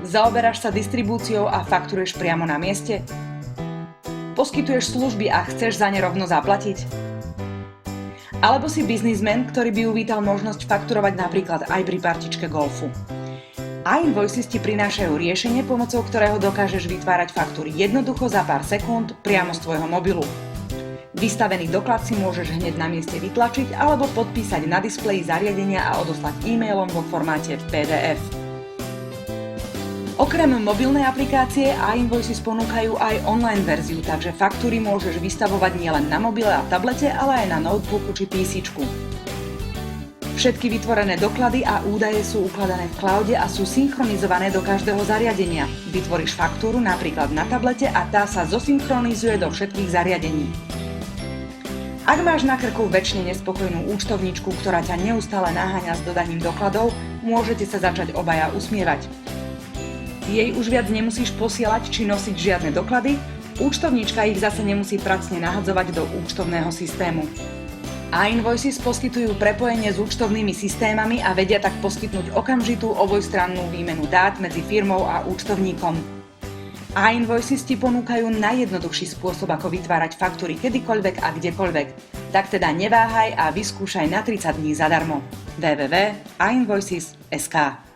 Zaoberáš sa distribúciou a fakturuješ priamo na mieste? Poskytuješ služby a chceš za ne rovno zaplatiť? Alebo si biznismen, ktorý by uvítal možnosť fakturovať napríklad aj pri partičke golfu? iInvoices ti prinášajú riešenie, pomocou ktorého dokážeš vytvárať faktúry jednoducho za pár sekúnd priamo z tvojho mobilu. Vystavený doklad si môžeš hneď na mieste vytlačiť alebo podpísať na displeji zariadenia a odoslať e-mailom vo formáte PDF. Okrem mobilnej aplikácie iInvoices ponúkajú aj online verziu, takže faktúry môžeš vystavovať nielen na mobile a tablete, ale aj na notebooku či PCčku. Všetky vytvorené doklady a údaje sú ukladané v cloude a sú synchronizované do každého zariadenia. Vytvoríš faktúru napríklad na tablete a tá sa zosynchronizuje do všetkých zariadení. Ak máš na krku väčšine nespokojnú účtovníčku, ktorá ťa neustále naháňa s dodaním dokladov, môžete sa začať obaja usmievať. Jej už viac nemusíš posielať či nosiť žiadne doklady, účtovníčka ich zase nemusí pracne nahadzovať do účtovného systému. iInvoices poskytujú prepojenie s účtovnými systémami a vedia tak poskytnúť okamžitú obojstrannú výmenu dát medzi firmou a účtovníkom. iInvoices ti ponúkajú najjednoduchší spôsob, ako vytvárať faktúry kedykoľvek a kdekoľvek. Tak teda neváhaj a vyskúšaj na 30 dní zadarmo. www.iinvoices.sk